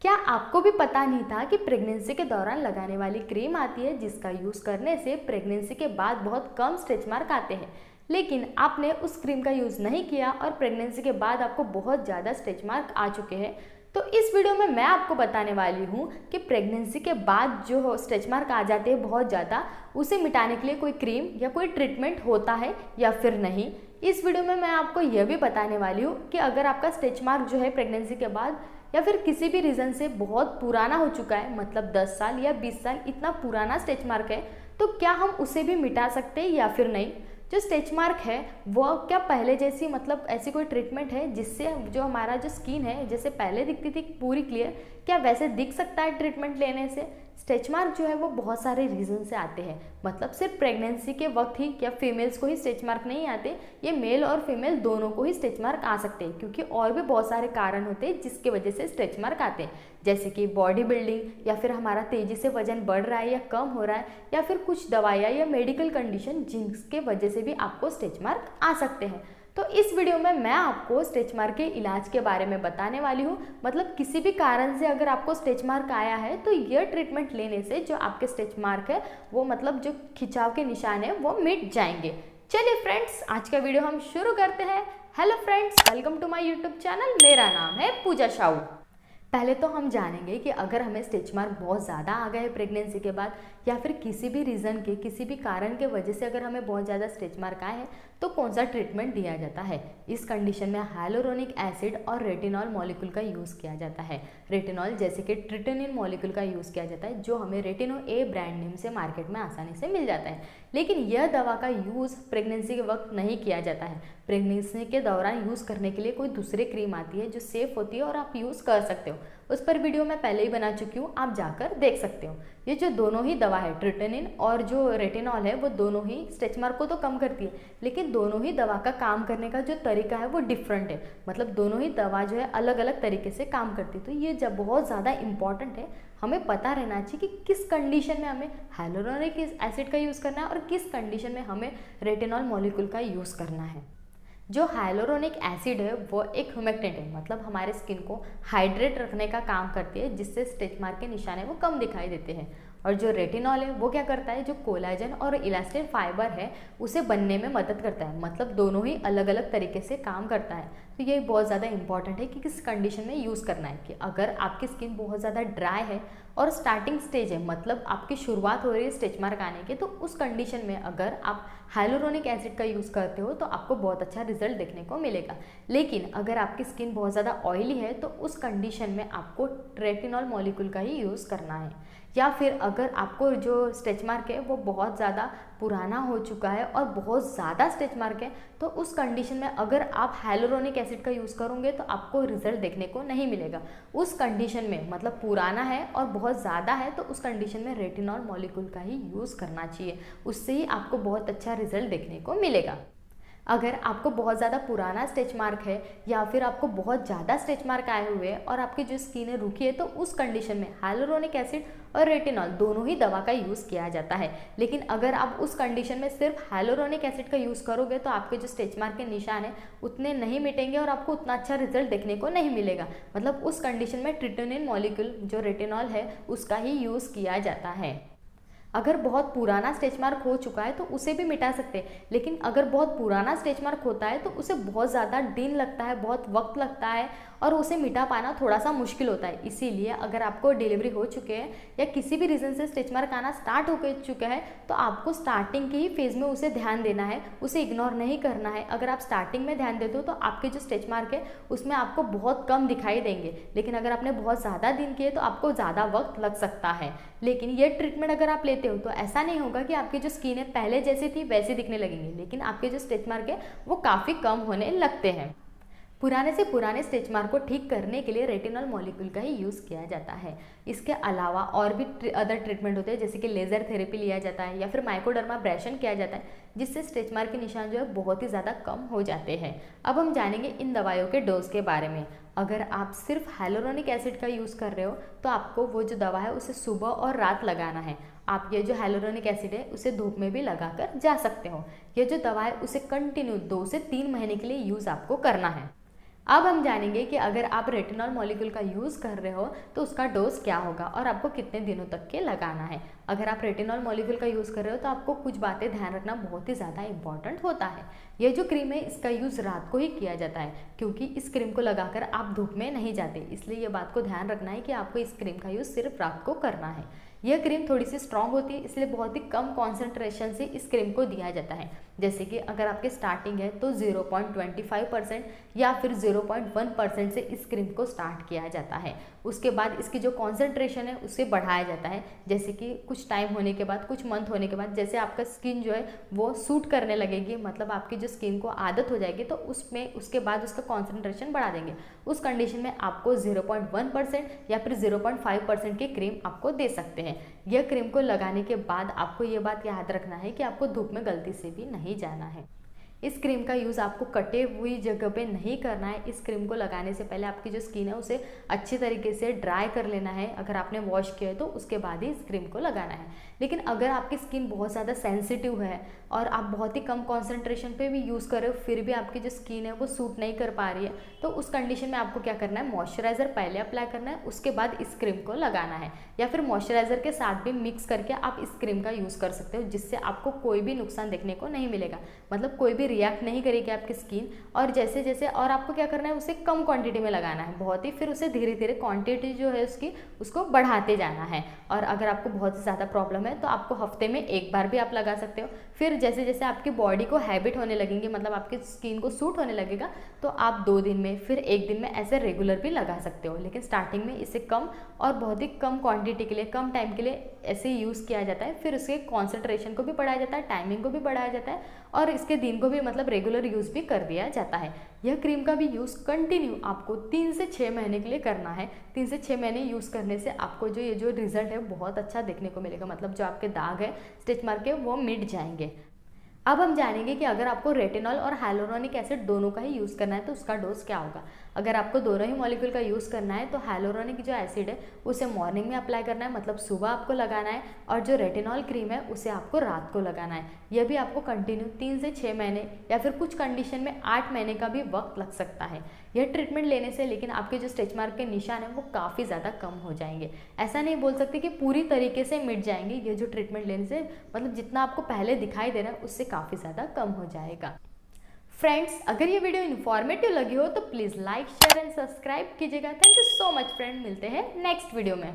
क्या आपको भी पता नहीं था कि प्रेगनेंसी के दौरान लगाने वाली क्रीम आती है जिसका यूज़ करने से प्रेगनेंसी के बाद बहुत कम स्ट्रेच मार्क आते हैं, लेकिन आपने उस क्रीम का यूज़ नहीं किया और प्रेगनेंसी के बाद आपको बहुत ज़्यादा स्ट्रेच मार्क आ चुके हैं। तो इस वीडियो में मैं आपको बताने वाली हूँ कि प्रेगनेंसी के बाद जो स्ट्रेच मार्क आ जाते हैं बहुत ज़्यादा, उसे मिटाने के लिए कोई क्रीम या कोई ट्रीटमेंट होता है या फिर नहीं। इस वीडियो में मैं आपको यह भी बताने वाली हूँ कि अगर आपका स्ट्रेच मार्क जो है प्रेगनेंसी के बाद या फिर किसी भी रीज़न से बहुत पुराना हो चुका है, मतलब 10 साल या 20 साल इतना पुराना स्ट्रेच मार्क है, तो क्या हम उसे भी मिटा सकते हैं या फिर नहीं। जो स्ट्रेच मार्क है वो क्या पहले जैसी, मतलब ऐसी कोई ट्रीटमेंट है जिससे जो हमारा जो स्किन है जैसे पहले दिखती थी पूरी क्लियर, क्या वैसे दिख सकता है ट्रीटमेंट लेने से। स्ट्रेच मार्क जो है वो बहुत सारे रीज़न से आते हैं, मतलब सिर्फ प्रेगनेंसी के वक्त ही क्या फीमेल्स को ही स्ट्रेच मार्क नहीं आते, ये मेल और फीमेल दोनों को ही स्ट्रेच मार्क आ सकते हैं, क्योंकि और भी बहुत सारे कारण होते हैं जिसकी वजह से स्ट्रेच मार्क आते हैं, जैसे कि बॉडी बिल्डिंग या फिर हमारा तेज़ी से वजन बढ़ रहा है या कम हो रहा है, या फिर कुछ दवाइयाँ या मेडिकल कंडीशन जिनके वजह से भी आपको स्ट्रेच मार्क आ सकते हैं। तो इस वीडियो में मैं आपको स्ट्रेच मार्क के इलाज के बारे में बताने वाली हूँ, मतलब किसी भी कारण से अगर आपको स्ट्रेच मार्क आया है तो यह ट्रीटमेंट लेने से जो आपके स्ट्रेच मार्क है वो, मतलब जो खिंचाव के निशान है वो मिट जाएंगे। चलिए फ्रेंड्स, आज का वीडियो हम शुरू करते हैं। Hello friends, welcome to my YouTube channel. मेरा नाम है पूजा साहू। पहले तो हम जानेंगे कि अगर हमें स्ट्रेच मार्क बहुत ज़्यादा आ गए प्रेगनेंसी के बाद या फिर किसी भी रीज़न के, किसी भी कारण के वजह से अगर हमें बहुत ज़्यादा स्ट्रेच मार्क आए हैं तो कौन सा ट्रीटमेंट दिया जाता है। इस कंडीशन में हाइलुरोनिक एसिड और रेटिनॉल मॉलिक्यूल का यूज़ किया जाता है। रेटिनॉल जैसे कि ट्रिटिनिन मॉलिक्यूल का यूज़ किया जाता है, जो हमें रेटिनो ए ब्रांड नेम से मार्केट में आसानी से मिल जाता है। लेकिन यह दवा का यूज़ प्रेगनेंसी के वक्त नहीं किया जाता है। प्रेगनेंसी के दौरान यूज़ करने के लिए कोई दूसरी क्रीम आती है जो सेफ़ होती है और आप यूज़ कर सकते हो। उस पर वीडियो मैं पहले ही बना चुकी हूँ, आप जाकर देख सकते हो। ये जो दोनों ही दवा है, ट्रिटिनिन और जो रेटिनॉल है, वो दोनों ही स्ट्रेच मार्क को तो कम करती है, लेकिन दोनों ही दवा का काम करने का जो तरीका है वो डिफरेंट है, मतलब दोनों ही दवा जो है अलग अलग तरीके से काम करती है। तो ये जब बहुत ज़्यादा इंपॉर्टेंट है, हमें पता रहना चाहिए कि किस कंडीशन में हमें हाइलुरोनिक एसिड का यूज़ करना है और किस कंडीशन में हमें रेटिनॉल मॉलिक्यूल का यूज़ करना है। जो हाइलुरोनिक एसिड है वो एक ह्यूमेक्टेंट है, मतलब हमारे स्किन को हाइड्रेट रखने का काम करती है, जिससे स्ट्रेच मार्क के निशान है वो कम दिखाई देते हैं। और जो रेटिनॉल है वो क्या करता है, जो कोलाजन और इलास्टिन फाइबर है उसे बनने में मदद करता है, मतलब दोनों ही अलग अलग तरीके से काम करता है। तो ये बहुत ज़्यादा इंपॉर्टेंट है कि किस कंडीशन में यूज़ करना है। कि अगर आपकी स्किन बहुत ज़्यादा ड्राई है और स्टार्टिंग स्टेज है, मतलब आपकी शुरुआत हो रही है स्ट्रेच मार्क आने की, तो उस कंडीशन में अगर आप हाइलुरोनिक एसिड का यूज़ करते हो तो आपको बहुत अच्छा रिजल्ट देखने को मिलेगा। लेकिन अगर आपकी स्किन बहुत ज़्यादा ऑयली है तो उस कंडीशन में आपको रेटिनॉल मॉलिक्यूल का ही यूज़ करना है। या फिर अगर आपको जो स्ट्रेच मार्क है वो बहुत ज़्यादा पुराना हो चुका है और बहुत ज़्यादा स्ट्रेच मार्क है, तो उस कंडीशन में अगर आप हाइलुरोनिक एसिड का यूज़ करोगे तो आपको रिजल्ट देखने को नहीं मिलेगा। उस कंडीशन में, मतलब पुराना है और बहुत ज़्यादा है, तो उस कंडीशन में रेटिनॉल मॉलिक्यूल का ही यूज़ करना चाहिए, उससे ही आपको बहुत अच्छा रिजल्ट देखने को मिलेगा। अगर आपको बहुत ज़्यादा पुराना स्ट्रेच मार्क है या फिर आपको बहुत ज़्यादा स्ट्रेच मार्क आए हुए हैं और आपकी जो स्किन है रूखी है, तो उस कंडीशन में हाइलुरोनिक एसिड और रेटिनॉल दोनों ही दवा का यूज़ किया जाता है। लेकिन अगर आप उस कंडीशन में सिर्फ हाइलुरोनिक एसिड का यूज़ करोगे तो आपके जो स्ट्रेच मार्क के निशान है उतने नहीं मिटेंगे और आपको उतना अच्छा रिजल्ट देखने को नहीं मिलेगा। मतलब उस कंडीशन में ट्रिटिनिन मॉलिक्यूल जो रेटिनॉल है उसका ही यूज़ किया जाता है। अगर बहुत पुराना स्ट्रेच मार्क हो चुका है तो उसे भी मिटा सकते हैं, लेकिन अगर बहुत पुराना स्ट्रेच मार्क होता है तो उसे बहुत ज़्यादा दिन लगता है, बहुत वक्त लगता है और उसे मिटा पाना थोड़ा सा मुश्किल होता है। इसीलिए अगर आपको डिलीवरी हो चुके हैं या किसी भी रीज़न से स्ट्रेच मार्क आना स्टार्ट हो चुका है तो आपको स्टार्टिंग के ही फेज़ में उसे ध्यान देना है, उसे इग्नोर नहीं करना है। अगर आप स्टार्टिंग में ध्यान देते हो तो आपके जो स्ट्रेच मार्क है उसमें आपको बहुत कम दिखाई देंगे, लेकिन अगर आपने बहुत ज़्यादा दिन किए तो आपको ज़्यादा वक्त लग सकता है। लेकिन ये ट्रीटमेंट अगर आप लेते हो तो ऐसा नहीं होगा कि आपकी जो स्किन है पहले जैसी थी वैसी दिखने लगेंगी, लेकिन आपके जो स्ट्रेच मार्क है वो काफ़ी कम होने लगते हैं। पुराने से पुराने स्ट्रेच मार्क को ठीक करने के लिए रेटिनॉल मॉलिक्यूल का ही यूज़ किया जाता है। इसके अलावा और भी अदर ट्रीटमेंट होते हैं, जैसे कि लेज़र थेरेपी लिया जाता है या फिर माइक्रोडर्माब्रेशन किया जाता है, जिससे स्ट्रेच मार्क के निशान जो है बहुत ही ज़्यादा कम हो जाते हैं। अब हम जानेंगे इन दवाइयों के डोज के बारे में। अगर आप सिर्फ हाइलुरोनिक एसिड का यूज़ कर रहे हो तो आपको वो जो दवा है उसे सुबह और रात लगाना है। आप ये जो हाइलुरोनिक एसिड है उसे धूप में भी लगा कर जा सकते हो। ये जो दवा है उसे कंटिन्यू 2 से 3 महीने के लिए यूज़ आपको करना है। अब हम जानेंगे कि अगर आप रेटिनॉल मॉलिक्यूल का यूज़ कर रहे हो तो उसका डोज क्या होगा और आपको कितने दिनों तक के लगाना है। अगर आप रेटिनॉल मॉलिक्यूल का यूज़ कर रहे हो तो आपको कुछ बातें ध्यान रखना बहुत ही ज़्यादा इंपॉर्टेंट होता है। ये जो क्रीम है इसका यूज़ रात को ही किया जाता है, क्योंकि इस क्रीम को लगाकर आप धूप में नहीं जाते, इसलिए ये बात को ध्यान रखना है कि आपको इस क्रीम का यूज़ सिर्फ रात को करना है। यह क्रीम थोड़ी सी स्ट्रॉन्ग होती है, इसलिए बहुत ही कम कॉन्सेंट्रेशन से इस क्रीम को दिया जाता है। जैसे कि अगर आपके स्टार्टिंग है तो 0.25% या फिर 0.1% से इस क्रीम को स्टार्ट किया जाता है। उसके बाद इसकी जो कॉन्सेंट्रेशन है उसे बढ़ाया जाता है, जैसे कि कुछ टाइम होने के बाद, कुछ मंथ होने के बाद, जैसे आपका स्किन जो है वो सूट करने लगेगी, मतलब आपकी जो स्किन को आदत हो जाएगी, तो उसमें उसके बाद उसका कॉन्सेंट्रेशन बढ़ा देंगे। उस कंडीशन में आपको 0.1% या फिर 0.5% की क्रीम आपको दे सकते हैं। यह क्रीम को लगाने के बाद आपको ये बात याद रखना है कि आपको धूप में गलती से भी नहीं जाना है। इस क्रीम का यूज़ आपको कटे हुई जगह पे नहीं करना है। इस क्रीम को लगाने से पहले आपकी जो स्किन है उसे अच्छी तरीके से ड्राई कर लेना है। अगर आपने वॉश किया है तो उसके बाद ही इस क्रीम को लगाना है। लेकिन अगर आपकी स्किन बहुत ज़्यादा सेंसिटिव है और आप बहुत ही कम कॉन्सेंट्रेशन पे भी यूज़ कर रहे हो, फिर भी आपकी जो स्किन है वो सूट नहीं कर पा रही है, तो उस कंडीशन में आपको क्या करना है, मॉइस्चराइज़र पहले अप्लाई करना है, उसके बाद इस क्रीम को लगाना है। या फिर मॉइस्चराइज़र के साथ भी मिक्स करके आप इस क्रीम का यूज़ कर सकते हो, जिससे आपको कोई भी नुकसान देखने को नहीं मिलेगा, मतलब कोई भी रिएक्ट नहीं करेगी आपकी स्किन। और जैसे जैसे और आपको क्या करना है, उसे कम क्वांटिटी में लगाना है बहुत ही, फिर उसे धीरे धीरे क्वांटिटी जो है उसकी उसको बढ़ाते जाना है। और अगर आपको बहुत ज़्यादा प्रॉब्लम है तो आपको हफ्ते में एक बार भी आप लगा सकते हो। फिर जैसे जैसे आपकी बॉडी को हैबिट होने लगेंगी, मतलब आपकी स्किन को सूट होने लगेगा, तो आप 2 दिन में, फिर 1 दिन में ऐसे रेगुलर भी लगा सकते हो। लेकिन स्टार्टिंग में इसे कम और बहुत ही कम क्वांटिटी के लिए, कम टाइम के लिए ऐसे यूज़ किया जाता है। फिर उसके कॉन्सेंट्रेशन को भी बढ़ाया जाता है, टाइमिंग को भी बढ़ाया जाता है, और इसके दिन को भी मतलब रेगुलर यूज़ भी कर दिया जाता है। यह क्रीम का भी यूज़ कंटिन्यू आपको 3 से 6 महीने के लिए करना है। 3 से 6 महीने यूज़ करने से आपको जो ये जो रिजल्ट है बहुत अच्छा देखने को मिलेगा, मतलब जो आपके दाग है, स्टिच मार्क के, वो मिट जाएंगे। अब हम जानेंगे कि अगर आपको रेटिनॉल और हाइलुरोनिक एसिड दोनों का ही यूज़ करना है तो उसका डोज क्या होगा। अगर आपको दोनों ही मॉलिक्यूल का यूज़ करना है तो हाइलुरोनिक जो एसिड है उसे मॉर्निंग में अप्लाई करना है, मतलब सुबह आपको लगाना है, और जो रेटिनॉल क्रीम है उसे आपको रात को लगाना है। यह भी आपको कंटिन्यू 3 से 6 महीने या फिर कुछ कंडीशन में 8 महीने का भी वक्त लग सकता है। यह ट्रीटमेंट लेने से लेकिन आपके जो स्टिच मार्क के निशान हैं वो काफ़ी ज़्यादा कम हो जाएंगे। ऐसा नहीं बोल सकते कि पूरी तरीके से मिट जाएंगे, ये जो ट्रीटमेंट लेने से मतलब जितना आपको पहले दिखाई दे रहा है उससे काफ़ी ज़्यादा कम हो जाएगा। फ्रेंड्स, अगर ये वीडियो इन्फॉर्मेटिव लगी हो तो please like, share and subscribe कीजिएगा। Thank you so much friend, मिलते हैं नेक्स्ट वीडियो में।